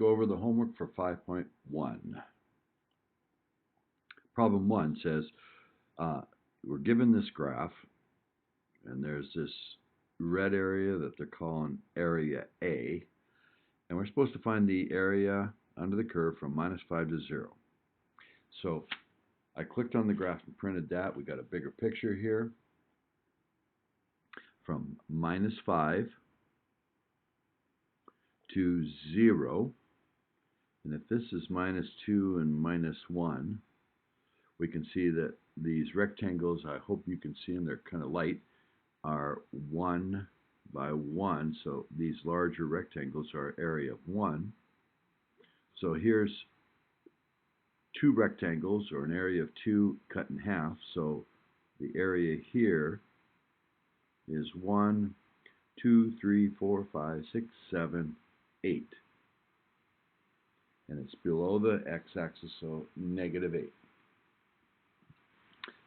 go over the homework for 5.1. Problem 1 says we're given this graph, and there's this red area that they're calling area A, and we're supposed to find the area under the curve from -5 to 0. So I clicked on the graph and printed that. We got a bigger picture here from -5 to 0. And if this is -2 and -1, we can see that these rectangles, I hope you can see them, they're kind of light, are 1 by 1. So these larger rectangles are area of 1. So here's two rectangles, or an area of 2 cut in half. So the area here is 1, 2, 3, 4, 5, 6, 7, 8. And it's below the x-axis, so -8.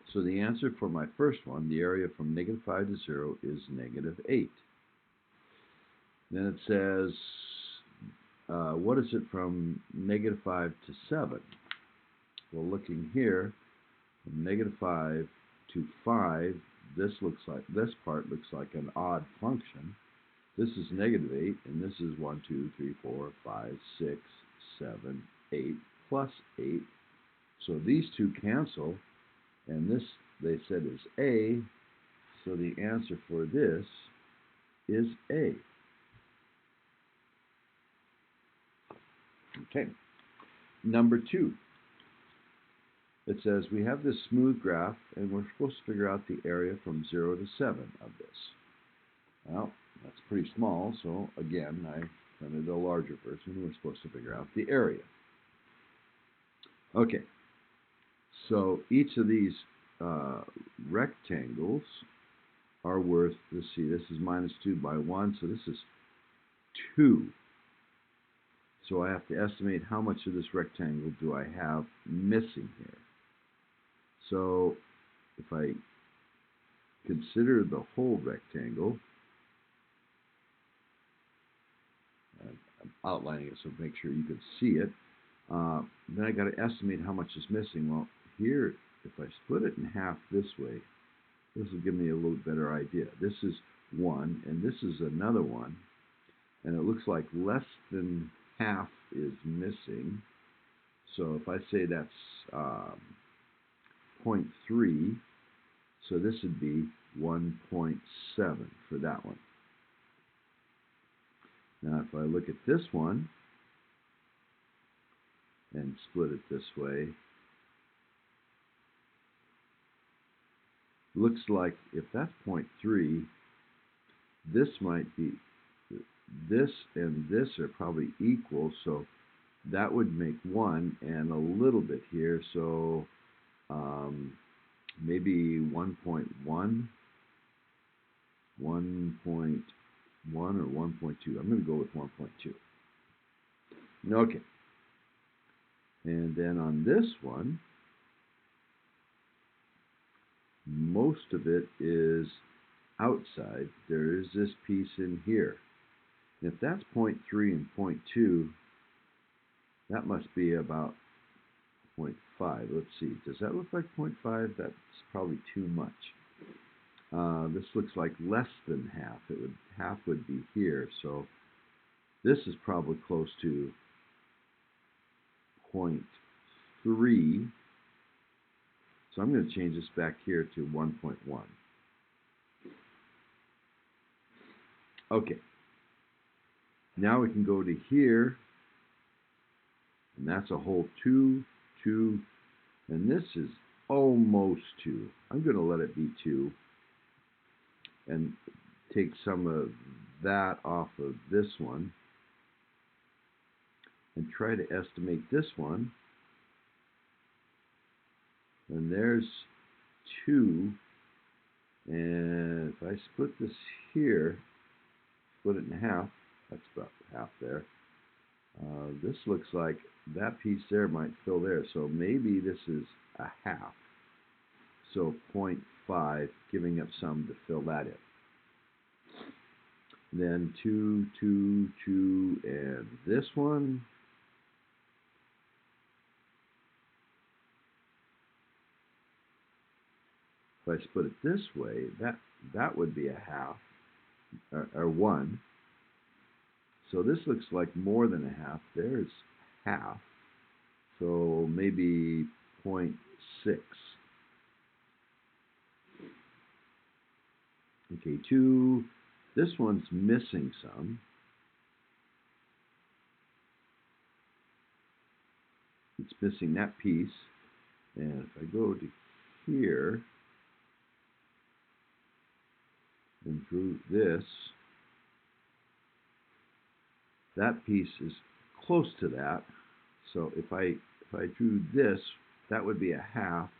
So the answer for my first one, the area from -5 to 0, is -8. Then it says, what is it from -5 to 7? Well, looking here, from -5 to 5, this part looks like an odd function. This is -8, and this is 1, 2, 3, 4, 5, 6, 7, 8, plus 8. So these two cancel, and this, they said, is A, so the answer for this is A. Okay. Number 2. It says we have this smooth graph, and we're supposed to figure out the area from 0 to 7 of this. Well, that's pretty small, so again, I printed a larger version. We're supposed to figure out the area. Okay, so each of these rectangles are worth, let's see, this is -2 by 1, so this is 2. So I have to estimate how much of this rectangle do I have missing here. So if I consider the whole rectangle, I'm outlining it so make sure you can see it, then I got to estimate how much is missing. Well, here, if I split it in half this way, this will give me a little better idea. This is 1, and this is another one, and it looks like less than half is missing. So if I say that's 0.3, so this would be 1.7 for that one. Now if I look at this one and split it this way, looks like if that's 0.3, this might be, this and this are probably equal, so that would make 1 and a little bit here, so maybe 1.1, 1.1 or 1.2. I'm going to go with 1.2. Okay. And then on this one, most of it is outside. There is this piece in here. If that's 0.3 and 0.2, that must be about 0.5. Let's see. Does that look like 0.5? That's probably too much. This looks like less than half. Half would be here. So this is probably close to 0.3. So I'm going to change this back here to 1.1. Okay. Now we can go to here, and that's a whole 2, 2, and this is almost 2. I'm going to let it be 2 and take some of that off of this one and try to estimate this one. And there's 2, and if I split this here, split it in half, that's about half there. This looks like that piece there might fill there, so maybe this is a half. So 0.5, giving up some to fill that in. Then 2, 2, 2, and this one, If I split it this way, that would be a half, or 1. So this looks like more than a half. There's half. So maybe 0.6. Okay, 2. This one's missing some. It's missing that piece. And if I go to here and through this, that piece is close to that. So if I drew this, that would be a half.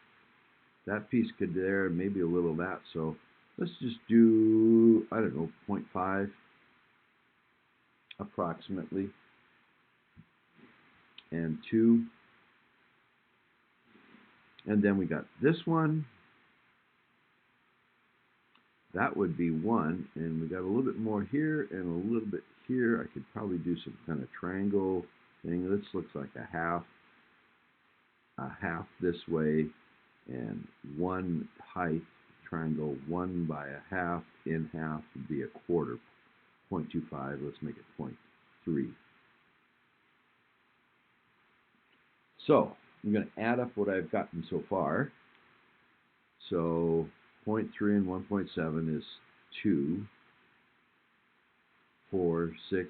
That piece could there, maybe a little of that. So let's just do, I don't know, 0.5 approximately. And 2. And then we got this one. That would be 1. And we got a little bit more here and a little bit here. I could probably do some kind of triangle thing. This looks like a half this way, and 1 height triangle, 1 by a half in half would be a quarter, 0.25. Let's make it 0.3. So I'm going to add up what I've gotten so far. So 0.3 and 1.7 is 2, 4, 6,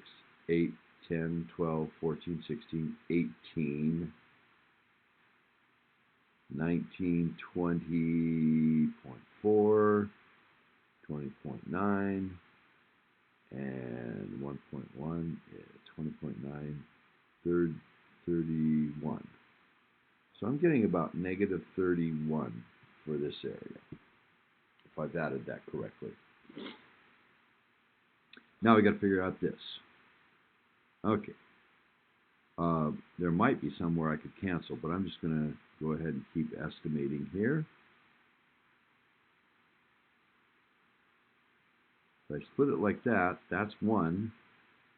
8, 10, 12, 14, 16, 18, 19, 20.4, 20.9, and 1.1 is 20.9, 31. So I'm getting about negative 31 for this area, if I've added that correctly. Now we got to figure out this. Okay. There might be somewhere I could cancel, but I'm just going to go ahead and keep estimating here. If I split it like that, that's 1,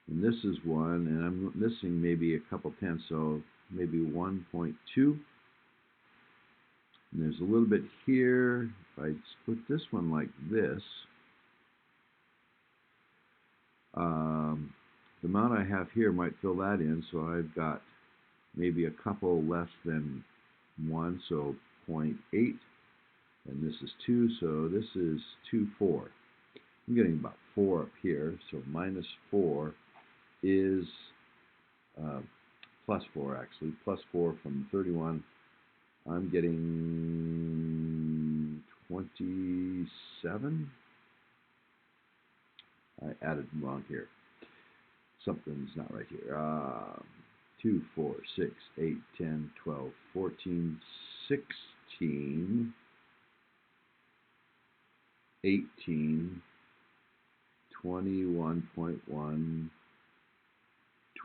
and this is 1, and I'm missing maybe a couple tenths, so maybe 1.2. And there's a little bit here. If I split this one like this, the amount I have here might fill that in, so I've got maybe a couple less than 1, so 0.8, and this is 2, so this is 2, 4. I'm getting about 4 up here, so minus 4 is plus 4 actually, plus 4 from 31. I'm getting 27. I added wrong here. Something's not right here. 2, 4, 6, 8, 10, 12, 14, 16, 18, 21.1,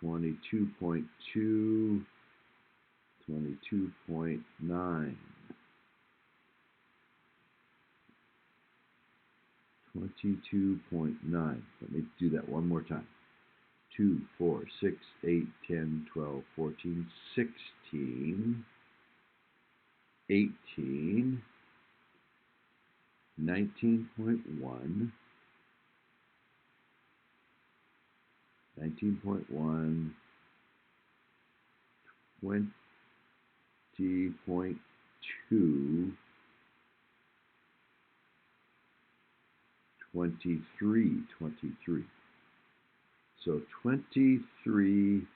22.2, 22.9, 22.9. Let me do that one more time. 2, 4, 6, 8, 10, 12, 14, 16, 18, 19.1, 19.1, 20.2, 23. So 23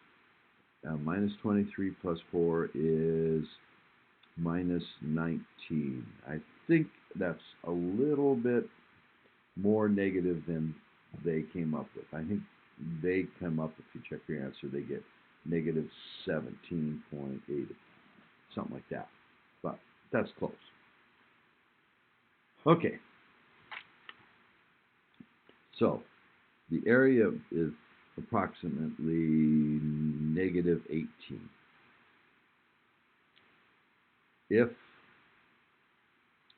minus 23 plus 4 is minus 19. I think that's a little bit more negative than they came up with. I think they come up, if you check your answer, they get negative 17.8, something like that. But that's close. Okay. So the area is approximately negative 18. If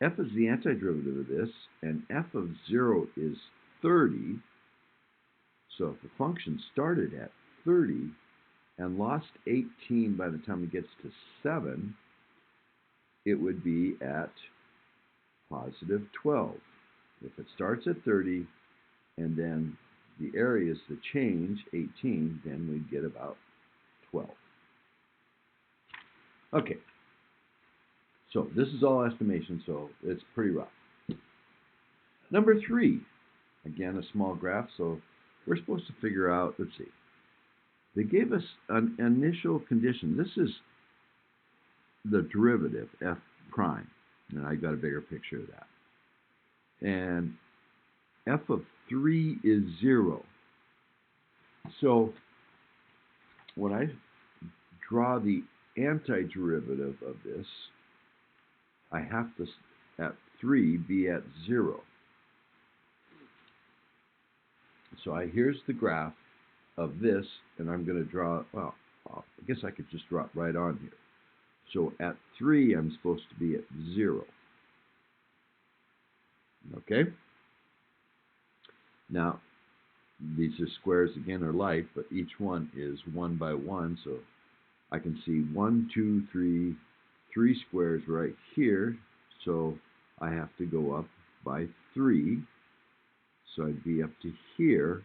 f is the antiderivative of this, and f of 0 is 30, so if the function started at 30 and lost 18 by the time it gets to 7, it would be at positive 12. If it starts at 30 and then the area is the change, 18, then we'd get about 12. Okay, so this is all estimation, so it's pretty rough. Number 3, again a small graph, so we're supposed to figure out, let's see, they gave us an initial condition. This is the derivative, f prime, and I got a bigger picture of that. And f of 3 is 0. So when I draw the antiderivative of this, I have to, at 3, be at 0. So here's the graph of this, and I'm going to draw, well, I guess I could just draw it right on here. So at 3, I'm supposed to be at 0. Okay? Now, these are squares again, or life, but each one is 1 by 1, so I can see 1, 2, 3, 3 squares right here, so I have to go up by 3, so I'd be up to here,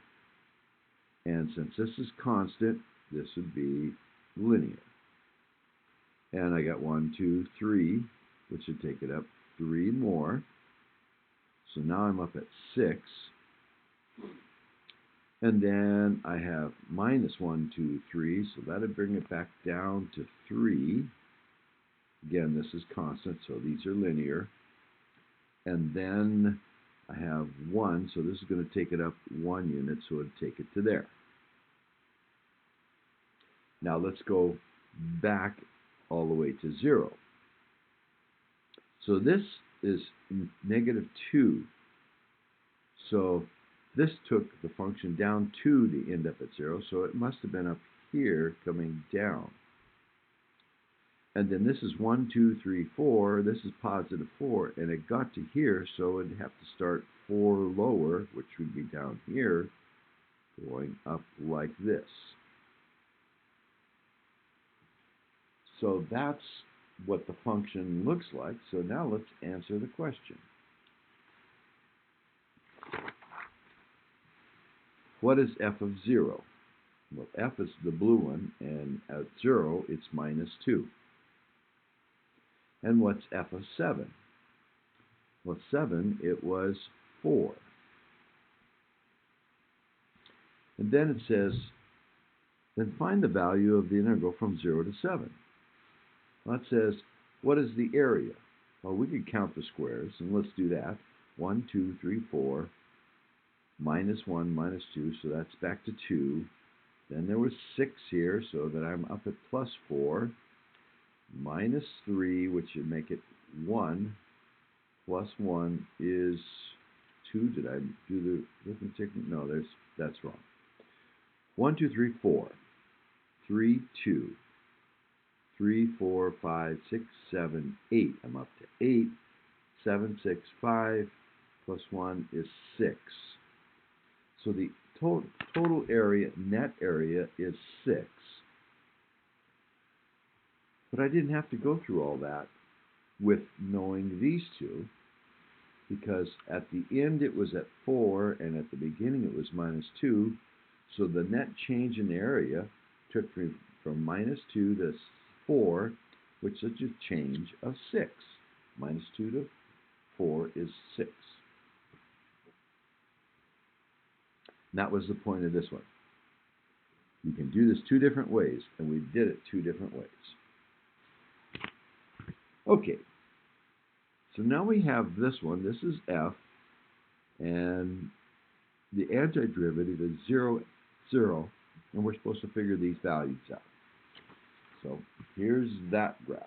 and since this is constant, this would be linear. And I got 1, 2, 3, which would take it up 3 more, so now I'm up at 6. And then I have minus 1, 2, 3, so that would bring it back down to 3. Again, this is constant, so these are linear. And then I have 1, so this is going to take it up 1 unit, so it would take it to there. Now let's go back all the way to 0. So this is negative 2. So this took the function down 2 to end up at 0, so it must have been up here coming down. And then this is 1, 2, 3, 4. This is positive 4, and it got to here, so it'd have to start 4 lower, which would be down here, going up like this. So that's what the function looks like. So now let's answer the question. What is f of 0? Well, f is the blue one, and at 0, it's minus 2. And what's f of 7? Well, 7, it was 4. And then it says, then find the value of the integral from 0 to 7. Well, it says, what is the area? Well, we could count the squares, and let's do that. 1, 2, 3, 4, minus 1, minus 2, so that's back to 2. Then there was 6 here, so that I'm up at plus 4. Minus 3, which would make it 1, plus 1 is 2. Did I do the arithmetic? No, that's wrong. 1, 2, 3, 4. 3, 2. 3, 4, 5, 6, 7, 8. I'm up to 8. 7, 6, 5, plus 1 is 6. So the total area, net area, is 6. But I didn't have to go through all that with knowing these two, because at the end it was at 4, and at the beginning it was minus 2. So the net change in area took me from minus 2 to 4, which is a change of 6. Minus 2 to 4 is 6. And that was the point of this one. You can do this 2 different ways, and we did it 2 different ways. Okay, so now we have this one. This is f, and the antiderivative is 0, 0, and we're supposed to figure these values out. So here's that graph.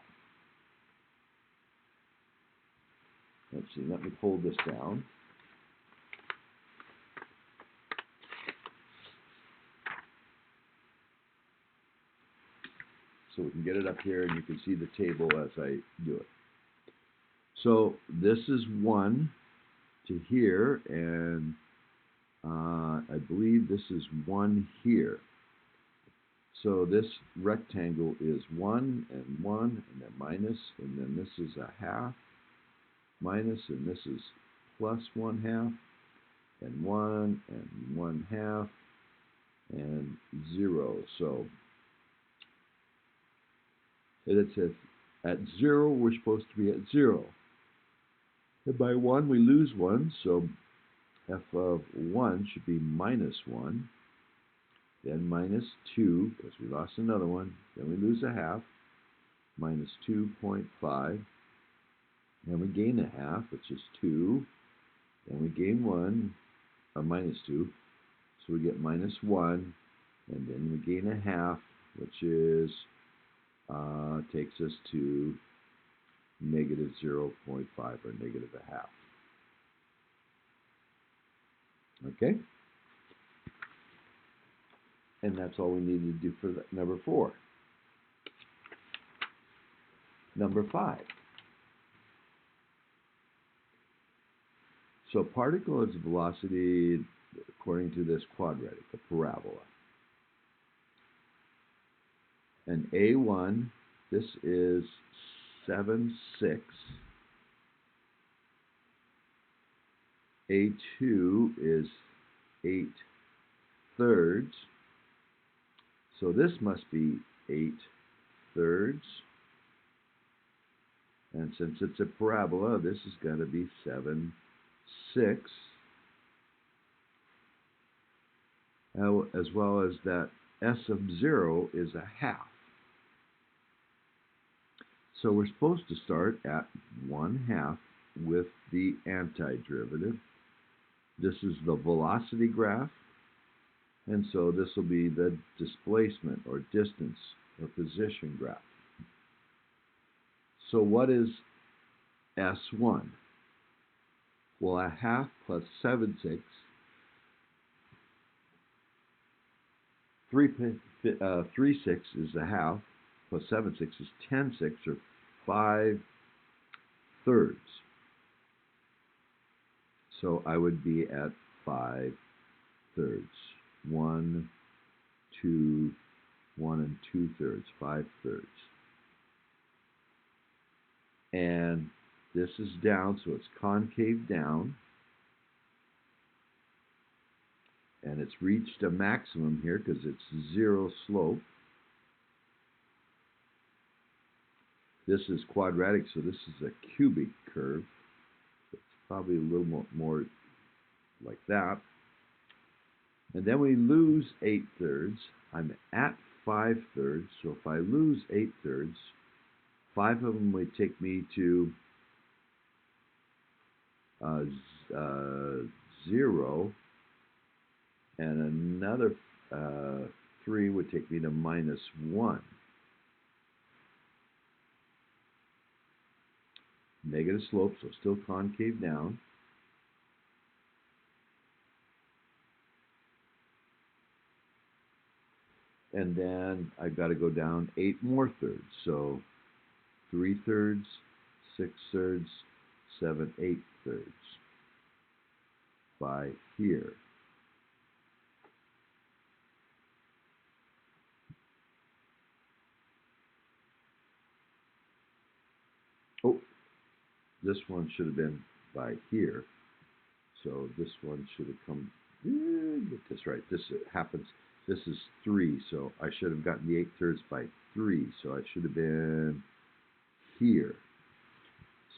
Let's see, let me pull this down. So we can get it up here, and you can see the table as I do it. So this is 1 to here, and I believe this is 1 here. So this rectangle is 1 and 1, and then minus, and then this is a half, minus, and this is plus 1/2, and 1, and 1/2, and 0. So it says at 0, we're supposed to be at 0. And by 1, we lose 1, so f of 1 should be minus 1. Then minus 2, because we lost another one. Then we lose 1/2, minus 2.5. Then we gain 1/2, which is 2. Then we gain 1, minus 2. So we get minus 1. And then we gain 1/2, which is takes us to negative 0.5, or negative 1/2. Okay? And that's all we need to do for number 4. Number 5. So particle is velocity according to this quadratic, a parabola. And A1, this is 7/6. A2 is 8/3. So this must be 8/3. And since it's a parabola, this is going to be 7/6. As well as that S of 0 is 1/2. So we're supposed to start at 1/2 with the antiderivative. This is the velocity graph, and so this will be the displacement or distance or position graph. So what is S1? Well, 1/2 plus 7/6, 3/6 is 1/2, plus 7/6 is 10/6, or 5/3. So I would be at 5/3. 1, 2, 1 2/3, 5/3. And this is down, so it's concave down. And it's reached a maximum here because it's 0 slope. This is quadratic, so this is a cubic curve. It's probably a little more like that. And then we lose 8/3. I'm at 5/3, so if I lose 8/3, 5 of them would take me to 0, and another 3 would take me to minus 1. Negative slope, so still concave down. And then I've got to go down 8 more thirds. So 3/3, 6/3, 7/8 by here. Oh, this one should have been by here. So this one should have come, get this right. This happens, this is 3, so I should have gotten the 8/3 by 3. So I should have been here.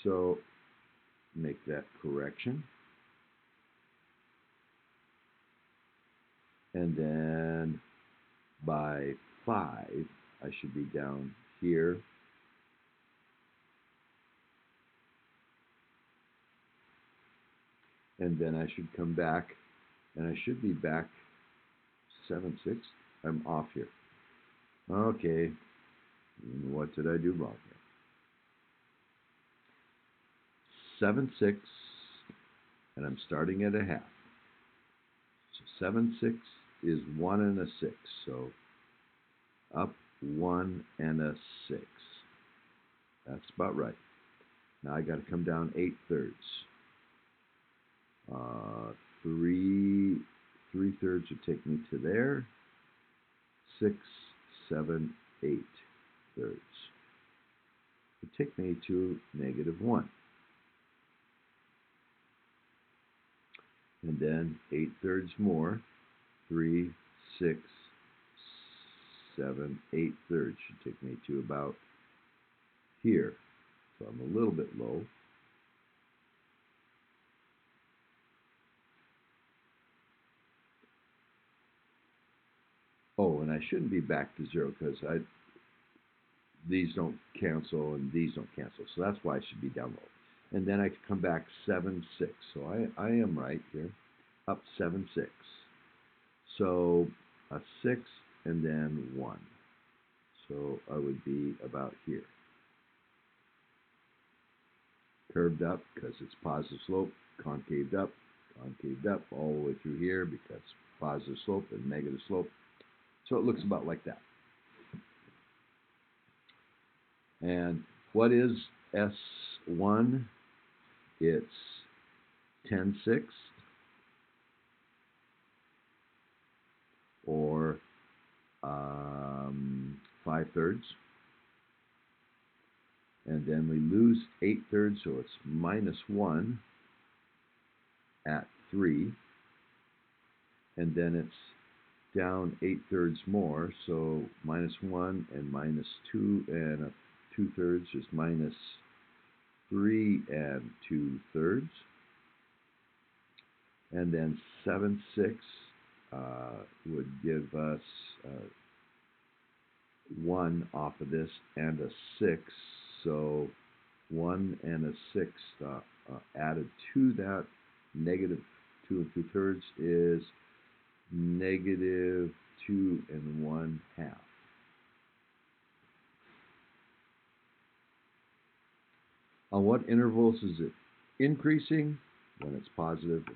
So make that correction. And then by 5, I should be down here. And then I should come back, and I should be back 7/6. I'm off here. Okay, what did I do wrong here? 7/6, and I'm starting at 1/2. So 7/6 is 1 1/6. So up 1 1/6. That's about right. Now I got to come down 8/3. 3/3 would take me to there. 6, 7, 8/3 would take me to negative 1. and then 8/3 more. 3, 6, 7, 8/3 should take me to about here. So I'm a little bit low. Oh, and I shouldn't be back to 0 because these don't cancel and these don't cancel. So that's why I should be down low. And then I come back 7, 6. So I am right here. Up 7, 6. So a 6 and then 1. So I would be about here. Curved up because it's positive slope, concaved up, all the way through here because positive slope and negative slope. So it looks about like that. And what is S1? It's 10/6 or 5/3. And then we lose 8/3, so it's -1 at 3. And then it's down 8/3 more, so -1 and -2 and 2/3 is -3 and 2/3. And then 7, 6 would give us 1 off of this and a 6. So 1 and a 6 added to that negative 2 and 2/3 is -2 1/2. On what intervals is it increasing? When it's positive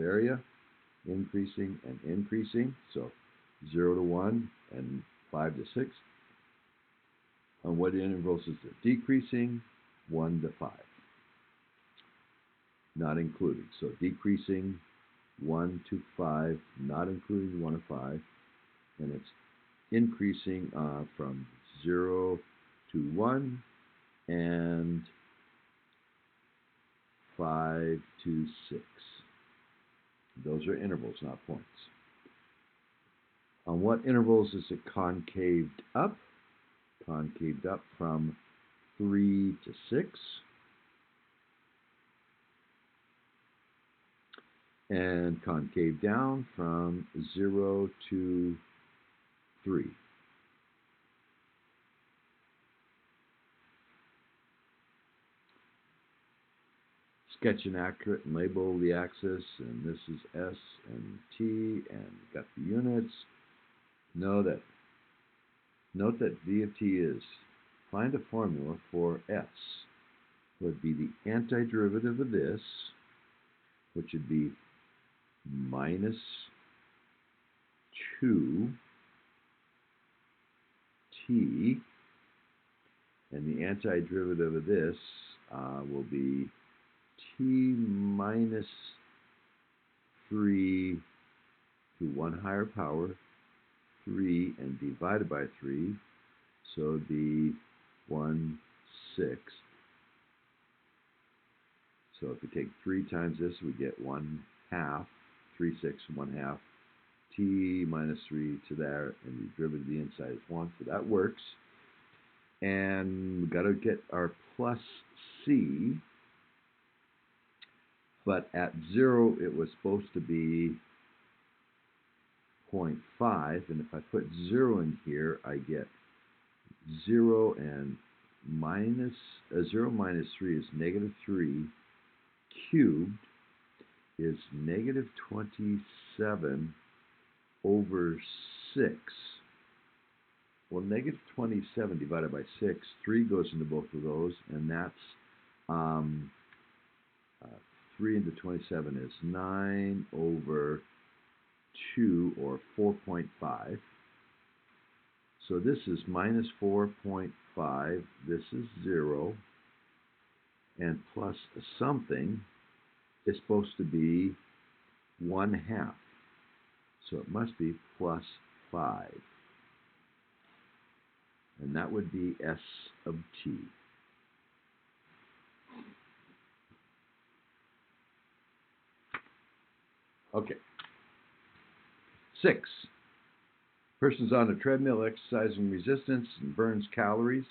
area, increasing and increasing. So 0 to 1 and 5 to 6. On what intervals is it decreasing? 1 to 5. Not including. So decreasing 1 to 5, not including 1 to 5. And it's increasing from 0 to 1 and 5 to 6. Those are intervals, not points. On what intervals is it concaved up? Concaved up from 3 to 6. And concave down from 0 to 3. Sketch and accurate and label the axis, and this is S and T, and got the units. Note that V of T is, find a formula for S. Would be the antiderivative of this, which would be -2 T, and the antiderivative of this will be T minus 3 to 1 higher power, 3, and divided by 3, so it would be 1/6. So if we take 3 times this, we get 1/2, 3/6, 1/2, T minus 3 to there, and the derivative of the inside is 1, so that works. And we've got to get our plus C, but at 0 it was supposed to be 0.5, and if I put 0 in here, I get 0, and 0 minus 3 is -3 cubed is -27 over 6. Well, -27 divided by 6, 3 goes into both of those, and that's 3 into 27 is 9 over 2, or 4.5. So this is -4.5, this is 0, and plus something is supposed to be 1/2. So it must be plus 5. And that would be S of T. Okay. 6. Person's on a treadmill exercising resistance and burns calories.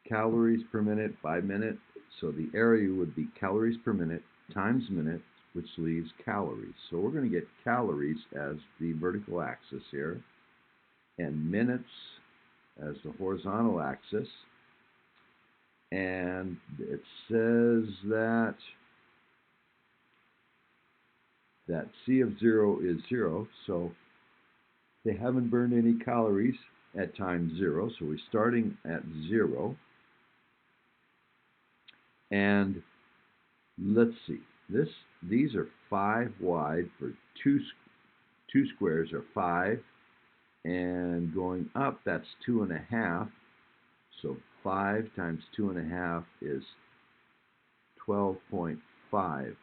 Calories per minute by minute. So the area would be calories per minute times minute, which leaves calories. So we're going to get calories as the vertical axis here, and minutes as the horizontal axis. And it says that C of 0 is 0, so they haven't burned any calories at time 0, so we're starting at 0. And let's see, these are 5 wide for two squares are 5, and going up, that's 2.5. So 5 times 2.5 is 12.5.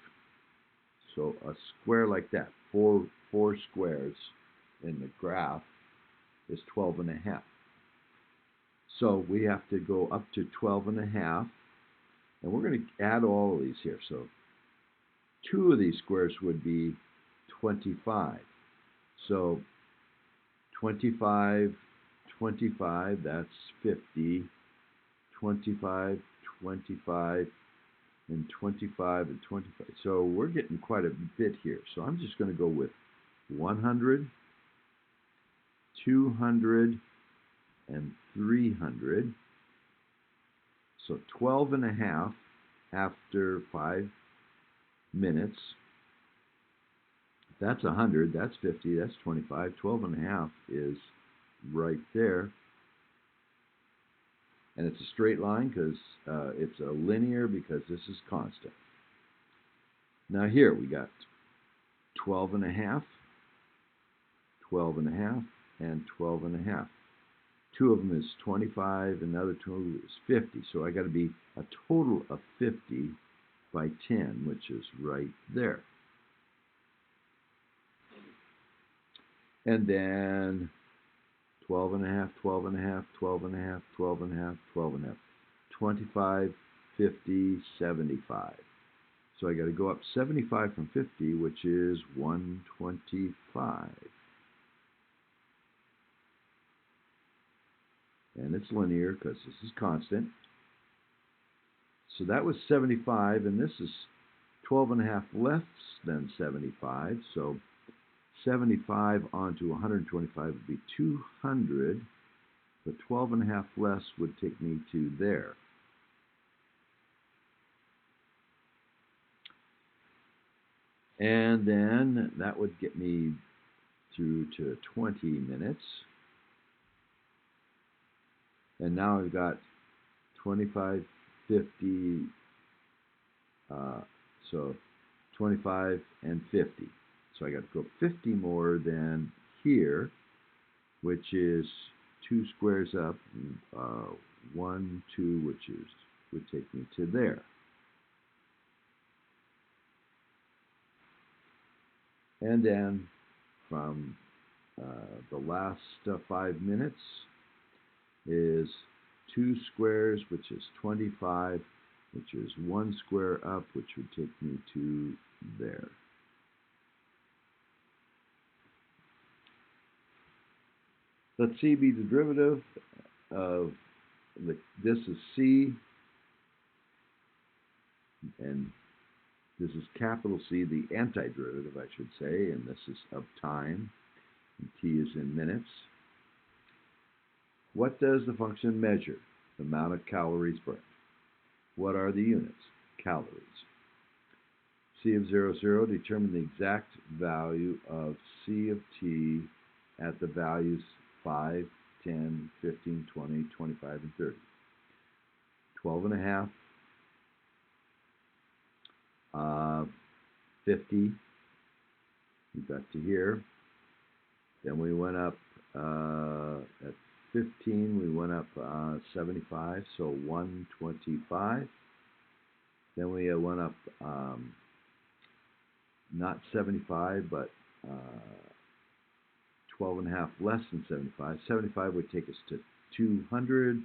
So a square like that, four squares in the graph, is 12.5. So we have to go up to 12.5, and we're going to add all of these here. So 2 of these squares would be 25. So 25, 25, that's 50. 25, 25, and 25, and 25. So we're getting quite a bit here. So I'm just going to go with 100, 200, and 300. So 12.5 after 5 minutes. That's 100, that's 50, that's 25. 12.5 is right there. And it's a straight line because it's a linear because this is constant. Now here we got 12.5, 12.5, and 12.5. 2 of them is 25, another 2 is 50. So I got to be a total of 50 by 10, which is right there. And then 12.5, 12.5, 12.5, 12.5, 12.5, 25, 50, 75. So I got to go up 75 from 50, which is 125. And it's linear because this is constant. So that was 75, and this is 12.5 less than 75. So 75 onto 125 would be 200, but 12.5 less would take me to there. And then that would get me through to 20 minutes. And now I've got 25, 50, so 25 and 50. So I got to go 50 more than here, which is 2 squares up, 1, 2, which would take me to there. And then from the last 5 minutes is 2 squares, which is 25, which is 1 square up, which would take me to there. Let C be the derivative of this is C, and this is capital C, the antiderivative, I should say, and this is of time, and T is in minutes. What does the function measure? The amount of calories burned. What are the units? Calories. C of 0, 0, determine the exact value of C of T at the values 5, 10, 15, 20, 25, and 30. 12.5, 50, we got to here. Then we went up at 15, we went up 75, so 125. Then we went up not 75, but 12.5 less than 75. 75 would take us to 200.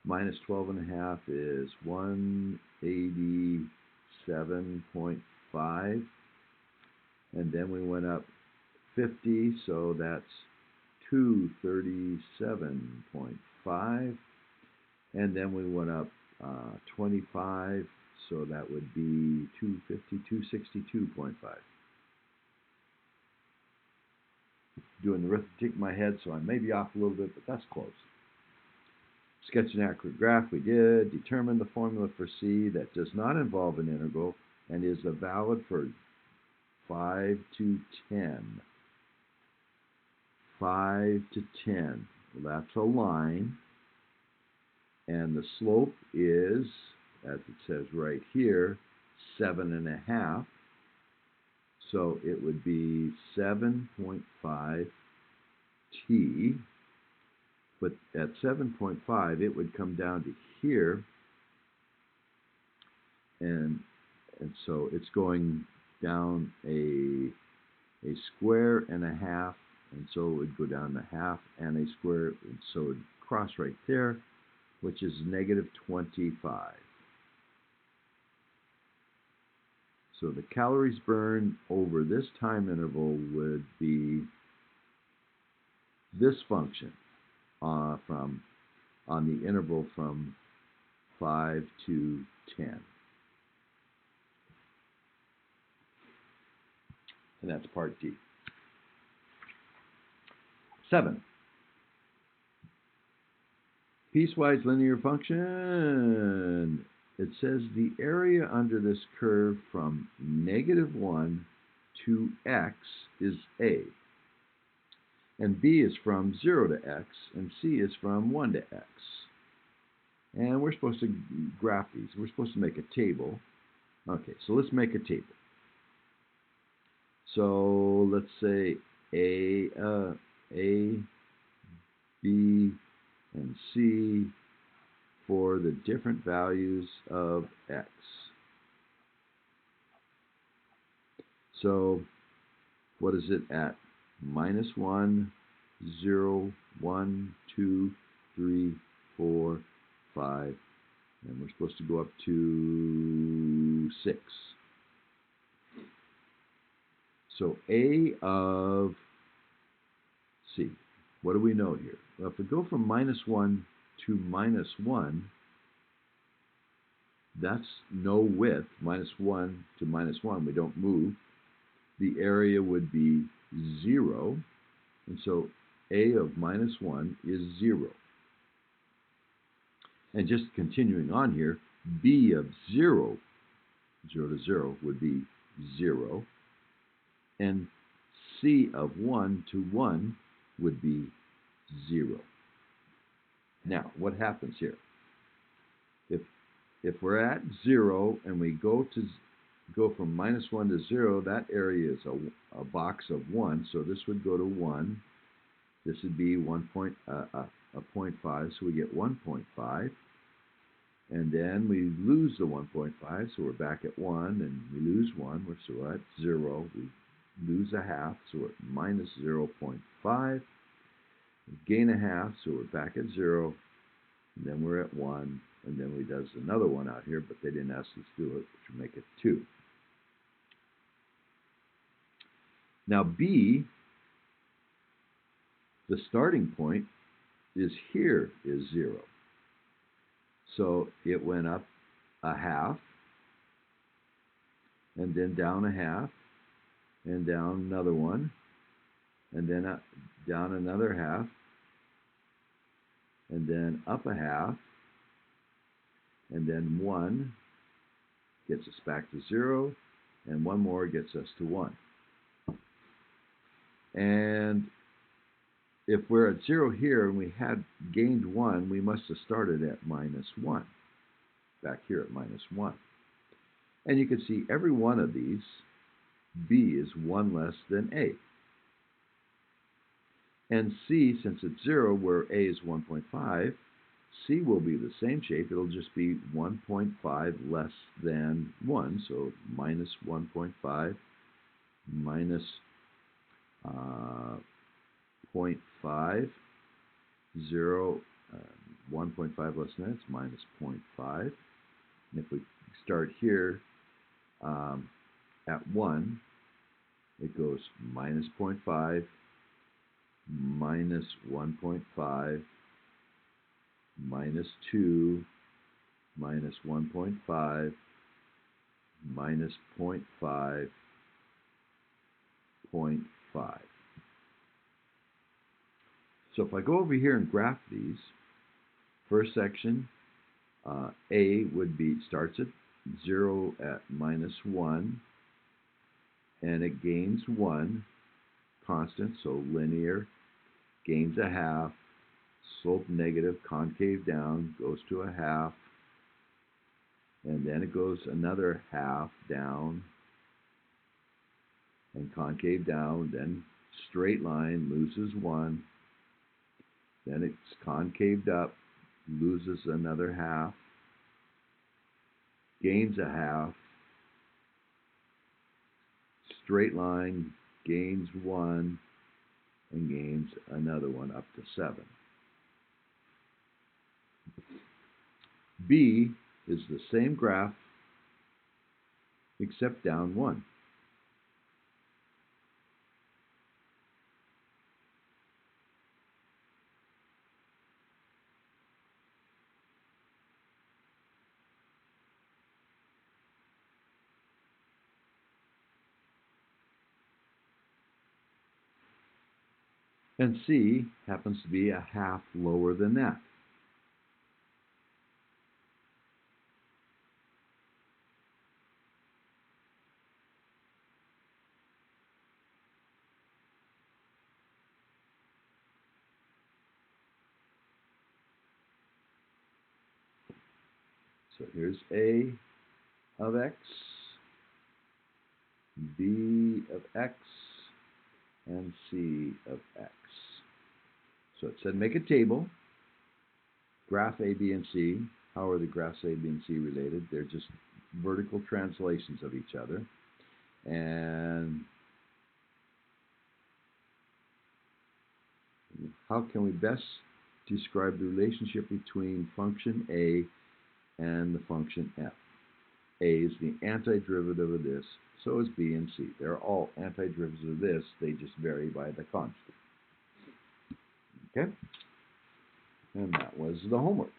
Minus 12.5 is 187.5. and then we went up 50, so that's 237.5, and then we went up 25, so that would be 262.5. Doing the arithmetic in my head, so I may be off a little bit, but that's close. Sketch an accurate graph, we did. Determine the formula for C that does not involve an integral and is valid for 5 to 10. 5 to 10. Well, that's a line. And the slope is, as it says right here, 7.5. So it would be 7.5 t. But at 7.5, it would come down to here. And so it's going down a square and a half, and so it would go down a half and a square, and so it would cross right there, which is negative 25. So the calories burned over this time interval would be this function on the interval from 5 to 10. And that's part D. 7. Piecewise linear function. It says the area under this curve from -1 to x is A. And B is from 0 to x, and C is from 1 to x. And we're supposed to graph these. We're supposed to make a table. Okay, so let's make a table. So let's say A, B, and C for the different values of x. So what is it at -1, 0, 1, 2, 3, 4, 5, and we're supposed to go up to 6. So A of C. What do we know here? Well, if we go from -1 to -1, that's no width. -1 to -1, we don't move. The area would be 0, and so A of -1 is 0. And just continuing on here, B of 0, 0 to 0, would be 0. And C of 1 to 1 would be 0. Now, what happens here? If we're at 0 and we go from -1 to 0, that area is a box of 1, so this would go to 1. This would be 0.5, so we get 1.5. And then we lose the 1.5, so we're back at 1, and we lose 1, so we're at 0. We lose a half, so we're at -0.5. We gain a half, so we're back at 0. And then we're at 1, and then we does another one out here, but they didn't ask us to do it, which would make it 2. Now B, the starting point is here is 0. So it went up a half, and then down a half, and down another one, and then down another half, and then up a half, and then 1 gets us back to 0, and one more gets us to 1. And if we're at 0 here and we had gained 1, we must have started at -1, back here at -1. And you can see every one of these, B is 1 less than A. And C, since it's 0, where A is 1.5, C will be the same shape. It'll just be 1.5 less than 1, so -1.5 minus 0.5, 0, 1.5 less than that, it's -0.5. And if we start here at 1, it goes minus 0.5, minus 1.5, minus 2, minus 1.5, minus 0.5, 0.5. So if I go over here and graph these, first section, A would be, starts at 0 at minus 1, and it gains 1, constant, so linear, gains a half, slope negative, concave down, goes to a half, and then it goes another half down, and concave down, then straight line, loses 1, then it's concaved up, loses another half, gains a half, straight line, gains 1, and gains another one up to 7. B is the same graph except down 1. And C happens to be a half lower than that. So here's A of X, B of X, and C of X. So it said make a table, graph A, B, and C. How are the graphs A, B, and C related? They're just vertical translations of each other. And how can we best describe the relationship between function A and the function f? A is the antiderivative of this, so is B and C. They're all antiderivatives of this, they just vary by the constant. Okay? And that was the homework.